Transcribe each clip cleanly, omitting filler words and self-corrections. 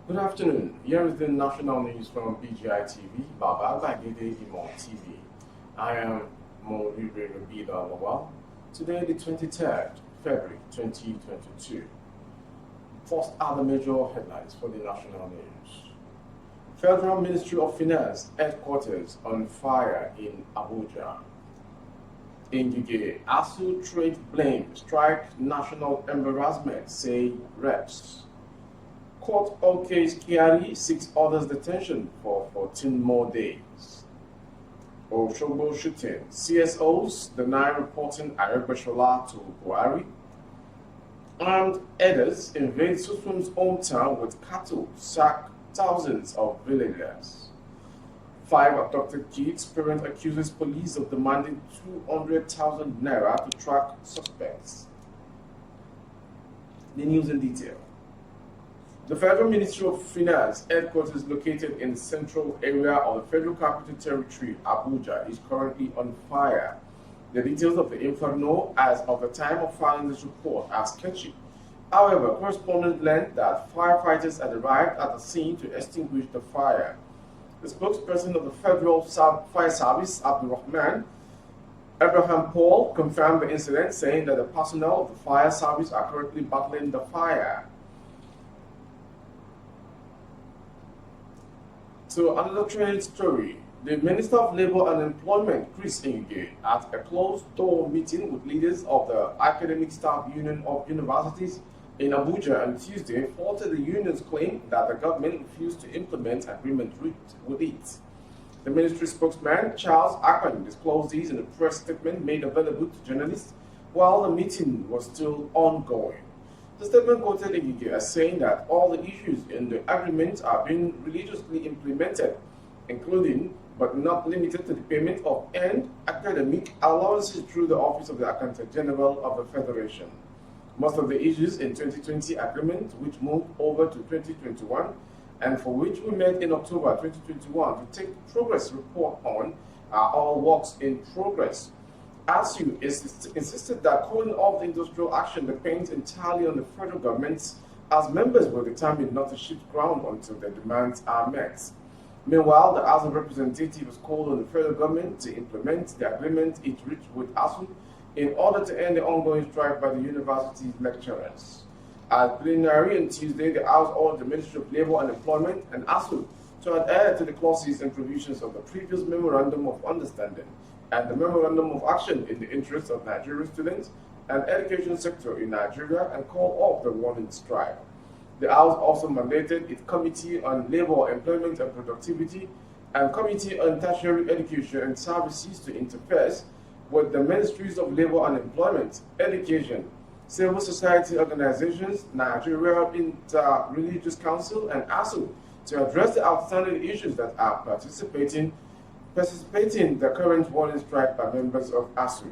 Good afternoon. Here is the national news from BGI TV, Baba Bagede Imo TV. I am Moribe Rabida Lawal. Today, the 23rd February 2022. First are the major headlines for the national news. Federal Ministry of Finance headquarters on fire in Abuja. Ngige, ASU trade blame, strike national embarrassment, say reps. Court okays Kyari, 6 others detention for 14 more days. Oshogbo shooting, CSOs deny reporting Aregbeshola to Buhari. Armed herders invade Susum's hometown with cattle, sack thousands of villagers. 5 abducted kids, parent accuses police of demanding 200,000 naira to track suspects. The news in detail. The Federal Ministry of Finance headquarters located in the central area of the Federal Capital Territory, Abuja, is currently on fire. The details of the inferno as of the time of filing this report are sketchy. However, correspondents learned that firefighters had arrived at the scene to extinguish the fire. The spokesperson of the Federal Fire Service, Abdurrahman Abraham Paul, confirmed the incident, saying that the personnel of the fire service are currently battling the fire. So another trade story. The Minister of Labour and Employment, Chris Ngige, at a closed-door meeting with leaders of the Academic Staff Union of Universities in Abuja on Tuesday, faulted the union's claim that the government refused to implement agreement with it. The ministry spokesman, Charles Akpan, disclosed these in a press statement made available to journalists while the meeting was still ongoing. The statement quoted Ngige as saying that all the issues in the agreement are being religiously implemented, including but not limited to the payment of earned academic allowances through the Office of the Accountant General of the Federation. Most of the issues in 2020 agreement, which moved over to 2021, and for which we met in October 2021 to take progress report on, are all works in progress. ASU insisted that calling off the industrial action depends entirely on the federal government, as members were determined not to shift ground until their demands are met. Meanwhile, the House of Representatives called on the federal government to implement the agreement it reached with ASU in order to end the ongoing strike by the university's lecturers. At plenary on Tuesday, the House ordered the Ministry of Labour and Employment and ASU to adhere to the clauses and provisions of the previous Memorandum of Understanding and the Memorandum of Action in the interest of Nigerian students and education sector in Nigeria and call off the warning strike. The House also mandated its Committee on Labour, Employment and Productivity and Committee on Tertiary Education and Services to interface with the Ministries of Labour and Employment, Education, Civil Society Organizations, Nigeria Inter-Religious Council, and ASU to address the outstanding issues that are participating the current warning strike by members of ASU.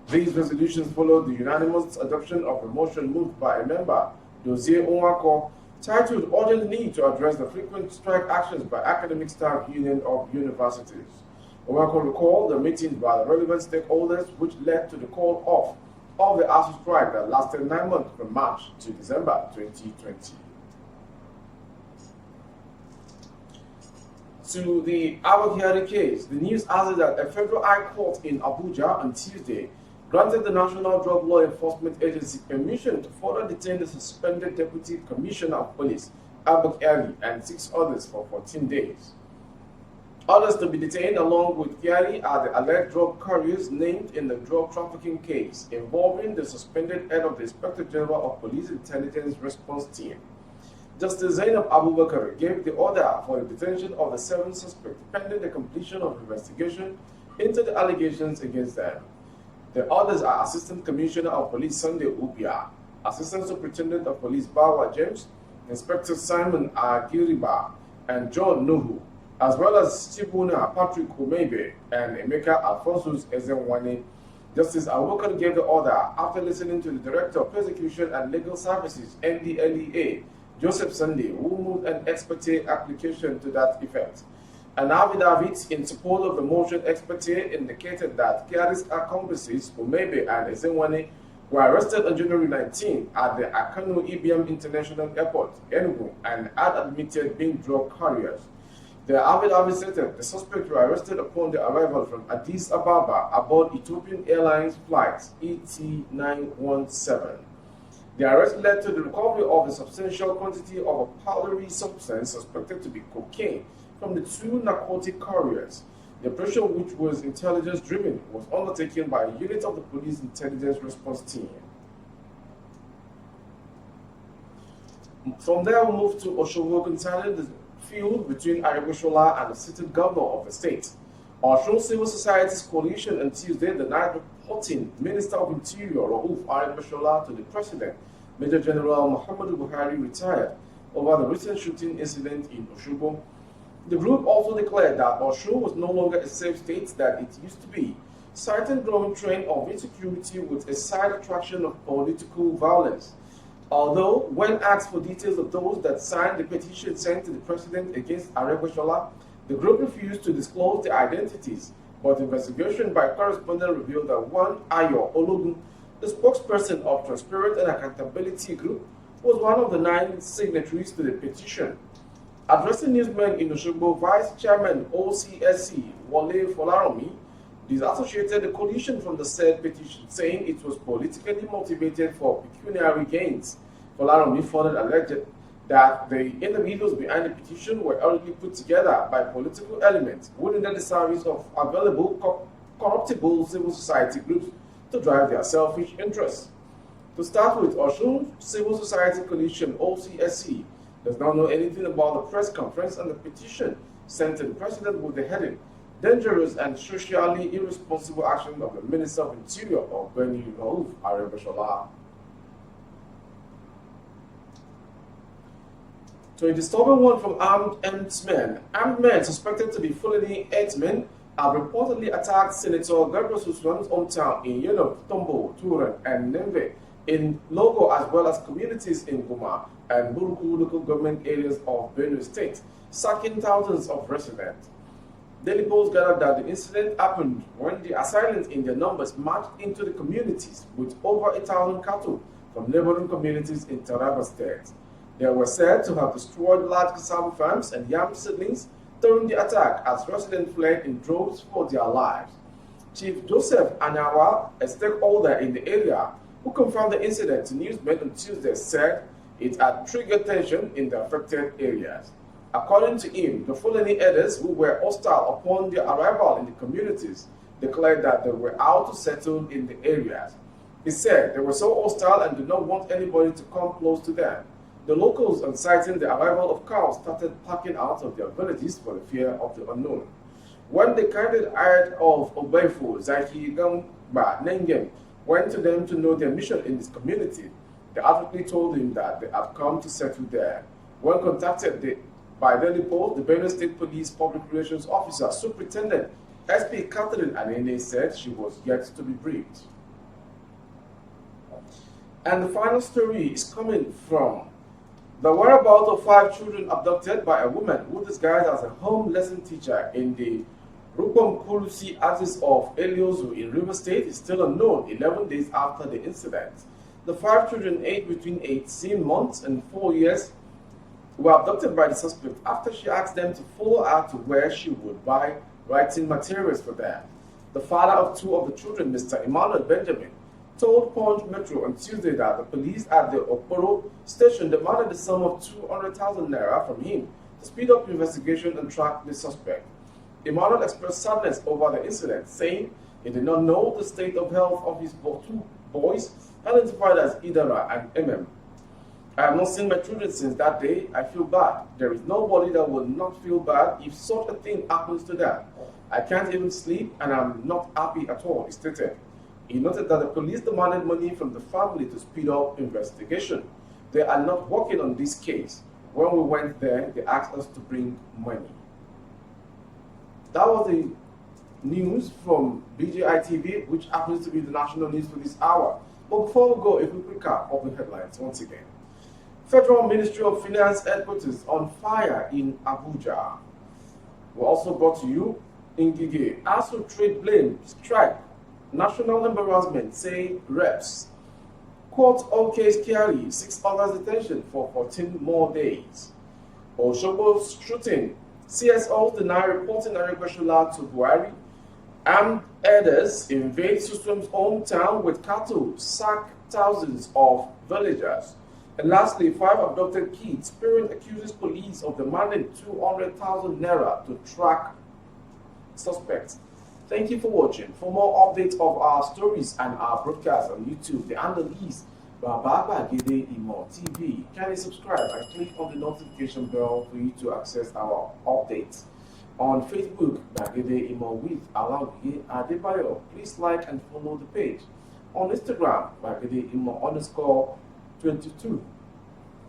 These resolutions followed the unanimous adoption of a motion moved by a member, Dozie Onwako, titled Urgent Need to Address the Frequent Strike Actions by Academic Staff Union of Universities. Onwako recalled the meetings by the relevant stakeholders which led to the call off of the ASU strike that lasted 9 months from March to December 2020. To the Abducted case, the news added that a federal high court in Abuja on Tuesday granted the National Drug Law Enforcement Agency permission to further detain the suspended Deputy Commissioner of Police, Abducted, and 6 others for 14 days. Others to be detained along with Kyari are the alleged drug couriers named in the drug trafficking case involving the suspended head of the Inspector General of Police Intelligence Response Team. Justice Zainab Abubakar gave the order for the detention of the 7 suspects pending the completion of investigation into the allegations against them. The others are Assistant Commissioner of Police Sunday Ubia, Assistant Superintendent of Police Bawa James, Inspector Simon Agiriba, and John Nuhu, as well as Chibuna Patrick Umebe and Emeka Alphonsus Ezenwane. Justice Abubakar gave the order after listening to the Director of Prosecution and Legal Services, NDLEA, Joseph Sunday, who moved an ex parte application to that effect. An affidavit in support of the motion ex parte indicated that Kyari's accomplices, Umebe and Ezenwane, were arrested on January 19 at the Akano EBM International Airport, Enugu, and had admitted being drug carriers. The affidavit stated the suspects were arrested upon their arrival from Addis Ababa aboard Ethiopian Airlines flight ET917. The arrest led to the recovery of a substantial quantity of a powdery substance suspected to be cocaine from the two narcotic carriers. The operation, which was intelligence-driven, was undertaken by a unit of the Police Intelligence Response Team. From there, we move to Oshogo concerning the feud between Aregbesola and the sitting governor of the state. Osun Civil Society's coalition on Tuesday denied reporting Minister of Interior Rauf Aregbesola to the President, Major General Muhammadu Buhari, retired, over the recent shooting incident in Oshogo. The group also declared that Osun was no longer a safe state that it used to be, citing growing trend of insecurity with a side attraction of political violence. Although, when asked for details of those that signed the petition sent to the president against Aregbesola, the group refused to disclose their identities, but investigation by correspondent revealed that one Ayo Ologun, the spokesperson of Transparent and Accountability Group, was one of the 9 signatories to the petition. Addressing newsmen in Osogbo, Vice Chairman OCSC Wale Folaromi disassociated the coalition from the said petition, saying it was politically motivated for pecuniary gains. Folaromi further alleged that the individuals behind the petition were already put together by political elements within the service of available corruptible civil society groups to drive their selfish interests. To start with, Osun Civil Society Coalition OCSC does not know anything about the press conference and the petition sent to the president with the heading "Dangerous and Socially Irresponsible Action of the Minister of Interior of Benny Rauf Aregbesola." To a disturbing one from armed men. Armed men suspected to be Fulani herdsmen have reportedly attacked Senator Gabriel Suswan's hometown in Yonob, Tombo, Turan, and Nembe in Logo, as well as communities in Guma and Buruku local government areas of Benue State, sacking thousands of residents. Daily Post gathered that the incident happened when the assailants in their numbers marched into the communities with over 1,000 cattle from neighboring communities in Taraba State. They were said to have destroyed large cassava farms and yam seedlings during the attack as residents fled in droves for their lives. Chief Joseph Anawa, a stakeholder in the area, who confirmed the incident to newsmen on Tuesday, said it had triggered tension in the affected areas. According to him, the Fulani herders who were hostile upon their arrival in the communities declared that they were out to settle in the areas. He said they were so hostile and did not want anybody to come close to them. The locals, on citing the arrival of cows, started packing out of their villages for the fear of the unknown. When the candid heir of Obefo, Zaki Gamba Nengem, went to them to know their mission in this community, they adamantly told him that they had come to settle there. When contacted by Daily Post, the Benue State Police Public Relations Officer, Superintendent SP Catherine Anene, said she was yet to be briefed. And the final story is coming from the whereabouts of 5 children abducted by a woman who disguised as a home lesson teacher in the Rupam Kulusi axis of Eliozu in River State is still unknown 11 days after the incident. The 5 children, aged between 18 months and 4 years, were abducted by the suspect after she asked them to follow her to where she would buy writing materials for them. The father of 2 of the children, Mr. Emmanuel Benjamin, told Punch Metro on Tuesday that the police at the Okporo station demanded the sum of 200,000 naira from him to speed up investigation and track the suspect. Emmanuel expressed sadness over the incident, saying he did not know the state of health of his 2 boys, identified as Idara and MM. I have not seen my children since that day. I feel bad. There is nobody that would not feel bad if such a thing happens to them. I can't even sleep and I'm not happy at all, he stated. He noted that the police demanded money from the family to speed up investigation. They are not working on this case. When we went there, they asked us to bring money. That was the news from BGI TV, which happens to be the national news for this hour. But before we go, a quick recap of the headlines once again. Federal Ministry of Finance headquarters on fire in Abuja. We also brought to you in Gige, ASU trade blame, strike, national embarrassment, say reps. Court OK's Kiari, 6 others detention for 14 more days. Oshobo shooting. CSOs deny reporting Aregbesola to Buhari. Armed herders invade Susum's hometown with cattle, sack thousands of villagers. And lastly, 5 abducted kids. Parent accuses police of demanding 200,000 naira to track suspects. Thank you for watching. For more updates of our stories and our broadcasts on YouTube, the handle is Babagede Imo TV. Kindly subscribe and click on the notification bell for you to access our updates. On Facebook, Bagede Imo with Alawi Adebayo. Please like and follow the page. On Instagram, Bagede Imo _22.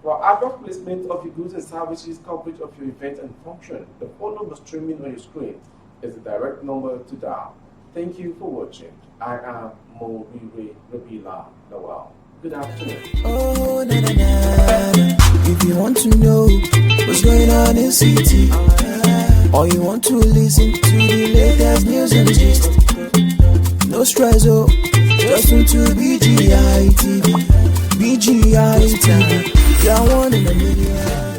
For advert placement of your goods and services, coverage of your event and function, the phone number streaming on your screen is the direct number to dial. Thank you for watching. I am Morire Rabila Lawal. Good afternoon. Oh, na, na, na. If you want to know what's going on in city, or you want to listen to the latest news and gist, no stress, oh, just tune to BGI TV. BGI TV, you're one in a million.